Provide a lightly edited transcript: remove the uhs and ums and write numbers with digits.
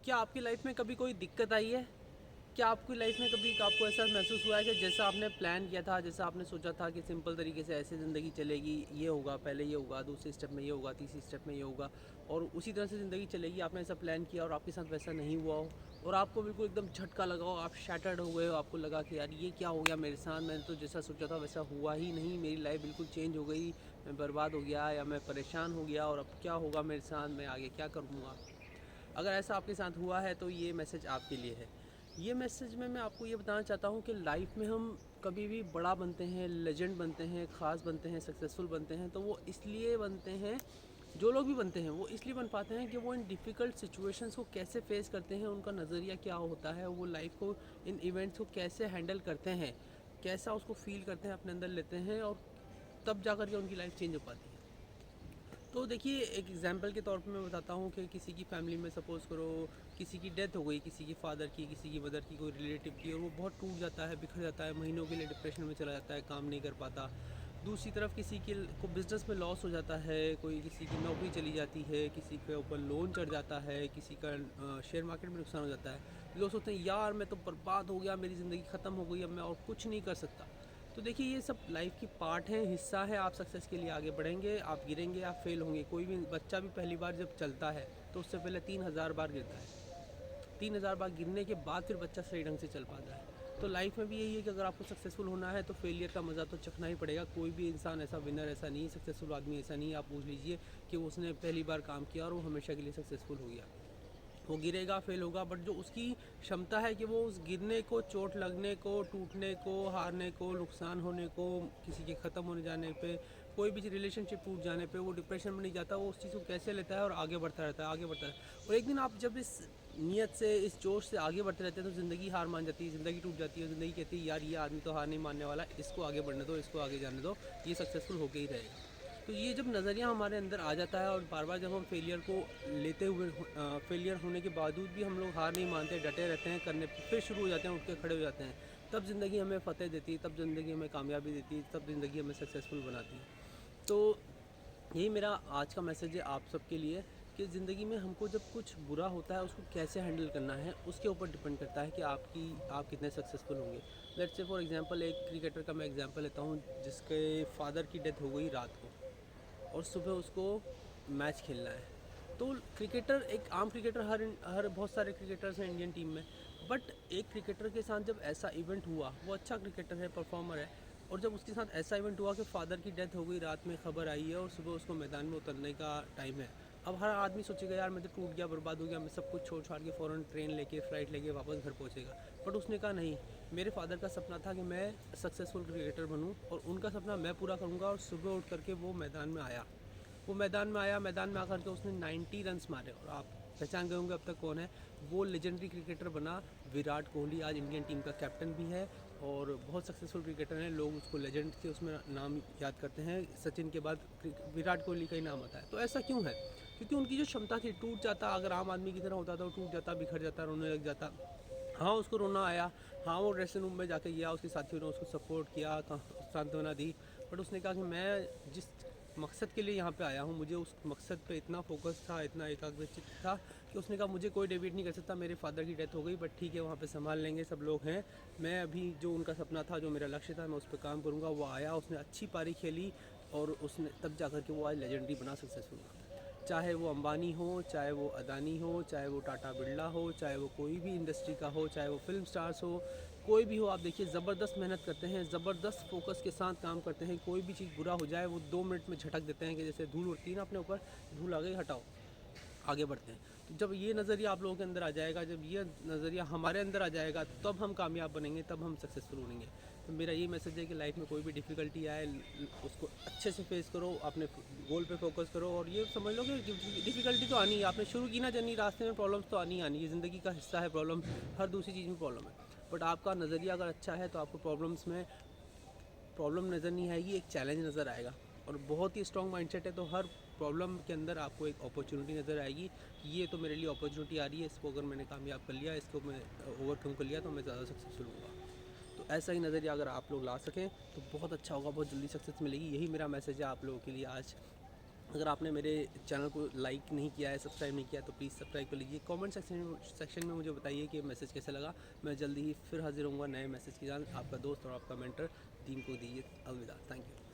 क्या आपकी लाइफ में कभी कोई दिक्कत आई है? क्या आपकी लाइफ में कभी आपको ऐसा महसूस हुआ है कि जैसा आपने प्लान किया था, जैसा आपने सोचा था कि सिंपल तरीके से ऐसे ज़िंदगी चलेगी, ये होगा, पहले ये होगा, दूसरे स्टेप में ये होगा, तीसरी स्टेप में ये होगा और उसी तरह से ज़िंदगी चलेगी, आपने ऐसा प्लान किया और आपके साथ वैसा नहीं हुआ हो और आपको बिल्कुल एकदम झटका लगा हो, आप शैटर्ड हो गए हो, आपको लगा कि यार ये क्या हो गया मेरे साथ, मैंने तो जैसा सोचा था वैसा हुआ ही नहीं, मेरी लाइफ बिल्कुल चेंज हो गई, मैं बर्बाद हो गया या मैं परेशान हो गया और अब क्या होगा मेरे साथ, मैं आगे क्या करूँगा? अगर ऐसा आपके साथ हुआ है तो ये मैसेज आपके लिए है। ये मैसेज में मैं आपको ये बताना चाहता हूँ कि लाइफ में हम कभी भी बड़ा बनते हैं, लेजेंड बनते हैं, ख़ास बनते हैं, सक्सेसफुल बनते हैं तो वो इसलिए बनते हैं, जो लोग भी बनते हैं वो इसलिए बन पाते हैं कि वो इन डिफ़िकल्ट सिचुएशंस को कैसे फेस करते हैं, उनका नज़रिया क्या होता है, वो लाइफ को, इन इवेंट्स को कैसे हैंडल करते हैं, कैसा उसको फ़ील करते हैं, अपने अंदर लेते हैं और तब जा कर के उनकी लाइफ चेंज हो पाती है। तो देखिए एक एग्जांपल के तौर पे मैं बताता हूँ कि किसी की फैमिली में सपोज़ करो किसी की डेथ हो गई, किसी की फादर की, किसी की मदर की, कोई रिलेटिव की और वो बहुत टूट जाता है, बिखर जाता है, महीनों के लिए डिप्रेशन में चला जाता है, काम नहीं कर पाता। दूसरी तरफ किसी के को बिज़नेस में लॉस हो जाता है, कोई किसी की नौकरी चली जाती है, किसी के ऊपर लोन चढ़ जाता है, किसी का शेयर मार्केट में नुकसान हो जाता है। लोग सोचते हैं यार मैं तो बर्बाद हो गया, मेरी ज़िंदगी ख़त्म हो गई, अब मैं और कुछ नहीं कर सकता। तो देखिए ये सब लाइफ की पार्ट है, हिस्सा है, आप सक्सेस के लिए आगे बढ़ेंगे, आप गिरेंगे, आप फेल होंगे। कोई भी बच्चा भी पहली बार जब चलता है तो उससे पहले 3000 बार गिरता है, 3000 बार गिरने के बाद फिर बच्चा सही ढंग से चल पाता है। तो लाइफ में भी यही है कि अगर आपको सक्सेसफुल होना है तो फेलियर का मज़ा तो चखना ही पड़ेगा। कोई भी इंसान ऐसा विनर ऐसा नहीं, सक्सेसफुल आदमी ऐसा नहीं है, आप पूछ लीजिए कि उसने पहली बार काम किया और वो हमेशा के लिए सक्सेसफुल हो गया। वो गिरेगा, फेल होगा, बट जो उसकी क्षमता है कि वो उस गिरने को, चोट लगने को, टूटने को, हारने को, नुकसान होने को, किसी के ख़त्म होने जाने पे, कोई भी रिलेशनशिप टूट जाने पे वो डिप्रेशन में नहीं जाता, वो उस चीज़ को कैसे लेता है और आगे बढ़ता रहता है, आगे बढ़ता है। और एक दिन आप जब इस नियत से, इस जोश से आगे बढ़ते रहते हैं तो ज़िंदगी हार मान जाती है, ज़िंदगी टूट जाती है, ज़िंदगी कहती है यार ये आदमी तो हार नहीं मानने वाला, इसको आगे बढ़ने दो, इसको आगे जाने दो, ये सक्सेसफुल होके ही रहेगा। तो ये जब नज़रिया हमारे अंदर आ जाता है और बार बार जब हम फेलियर को लेते हुए, फेलियर होने के बावजूद भी हम लोग हार नहीं मानते, डटे रहते हैं, करने फिर शुरू हो जाते हैं, उठ के खड़े हो जाते हैं, तब ज़िंदगी हमें फ़तेह देती है, तब ज़िंदगी हमें कामयाबी देती है, तब ज़िंदगी हमें सक्सेसफुल बनाती है। तो यही मेरा आज का मैसेज है आप सबके लिए कि ज़िंदगी में हमको जब कुछ बुरा होता है उसको कैसे हैंडल करना है उसके ऊपर डिपेंड करता है कि आप कितने सक्सेसफुल होंगे। लेट्स से फॉर एग्जांपल एक क्रिकेटर का मैं एग्जांपल लेता हूँ जिसके फादर की डेथ हो गई रात को और सुबह उसको मैच खेलना है। तो क्रिकेटर, एक आम क्रिकेटर, हर बहुत सारे क्रिकेटर्स हैं इंडियन टीम में, बट एक क्रिकेटर के साथ जब ऐसा इवेंट हुआ, वो अच्छा क्रिकेटर है, परफॉर्मर है, और जब उसके साथ ऐसा इवेंट हुआ कि फादर की डेथ हो गई, रात में खबर आई है और सुबह उसको मैदान में उतरने का टाइम है। अब हर आदमी सोचेगा यार मैं तो टूट गया, बर्बाद हो गया, मैं सब कुछ छोड़ छाड़ के फ़ौरन ट्रेन लेके, फ़्लाइट लेके वापस घर पहुंचेगा। बट उसने कहा नहीं, मेरे फादर का सपना था कि मैं सक्सेसफुल क्रिकेटर बनूं और उनका सपना मैं पूरा करूंगा। और सुबह उठ करके वो मैदान में आया, वो मैदान में आया, मैदान में आकर के उसने 90 रन्स मारे और आप पहचान गए होंगे अब तक कौन है। वो लेजेंडरी क्रिकेटर बना विराट कोहली, आज इंडियन टीम का कैप्टन भी है और बहुत सक्सेसफुल क्रिकेटर हैं, लोग उसको लेजेंड के उसमें नाम याद करते हैं, सचिन के बाद विराट कोहली का ही नाम आता है। तो ऐसा क्यों है? क्योंकि उनकी जो क्षमता थी, टूट जाता अगर आम आदमी की तरह होता तो टूट जाता, बिखर जाता, रोने लग जाता। हाँ उसको रोना आया, हाँ वो ड्रेसिंग रूम में जाके गया, उसके साथियों ने उसको सपोर्ट किया, सांत्वना दी, बट उसने कहा कि मैं जिस मकसद के लिए यहाँ पे आया हूँ, मुझे उस मकसद पे इतना फोकस था, इतना एकाग्रचित था कि उसने कहा मुझे कोई डेविएट नहीं कर सकता, मेरे फादर की डेथ हो गई बट ठीक है वहाँ पे संभाल लेंगे, सब लोग हैं, मैं अभी जो उनका सपना था, जो मेरा लक्ष्य था, मैं उस पर काम करूँगा। वो आया, उसने अच्छी पारी खेली और उसने तब जा कर के वो आज लेजेंडरी बना, सक्सेसफुल बना। चाहे वो अंबानी हो, चाहे वो अदानी हो, चाहे वो टाटा बिरला हो, चाहे वो कोई भी इंडस्ट्री का हो, चाहे वो फिल्म स्टार्स हो, कोई भी हो, आप देखिए ज़बरदस्त मेहनत करते हैं, ज़बरदस्त फोकस के साथ काम करते हैं। कोई भी चीज़ बुरा हो जाए वो 2 मिनट में झटक देते हैं कि जैसे धूल उड़ती है ना अपने ऊपर, धूल आ गई हटाओ, आगे बढ़ते हैं। तो जब ये नज़रिया आप लोगों के अंदर आ जाएगा, जब ये नज़रिया हमारे अंदर आ जाएगा, तब हम कामयाब बनेंगे, तब हम सक्सेसफुल बनेंगे। तो मेरा ये मैसेज है कि लाइफ में कोई भी डिफ़िकल्टी आए उसको अच्छे से फेस करो, अपने गोल पे फोकस करो और ये समझ लो कि डिफ़िकल्टी तो आनी है, आपने शुरू की ना जर्नी, रास्ते में प्रॉब्लम्स तो आनी ही आनी है, ज़िंदगी का हिस्सा है प्रॉब्लम, हर दूसरी चीज़ में प्रॉब्लम है। बट आपका नज़रिया अगर अच्छा है तो आपको प्रॉब्लम्स में प्रॉब्लम नज़र नहीं आएगी, एक चैलेंज नज़र आएगा। और बहुत ही स्ट्रॉन्ग माइंडसेट है तो हर प्रॉब्लम के अंदर आपको एक अपॉर्चुनिटी नज़र आएगी कि ये तो मेरे लिए अपॉर्चुनिटी आ रही है, इसको अगर मैंने कामयाब कर लिया, इसको मैं ओवरकम कर लिया तो मैं ज़्यादा सक्सेसफुल होऊंगा। तो ऐसा ही नज़रिया अगर आप लोग ला सकें तो बहुत अच्छा होगा, बहुत जल्दी सक्सेस मिलेगी। यही मेरा मैसेज है आप लोगों के लिए आज। अगर आपने मेरे चैनल को लाइक नहीं किया है, सब्सक्राइब नहीं किया है, तो प्लीज़ सब्सक्राइब कर लीजिए। कमेंट सेक्शन में मुझे बताइए कि मैसेज कैसा लगा। मैं जल्दी ही फिर हाजिर होऊंगा नए मैसेज के साथ। आपका दोस्त और आपका मेंटर टीम को दीजिए अलविदा। Thank you.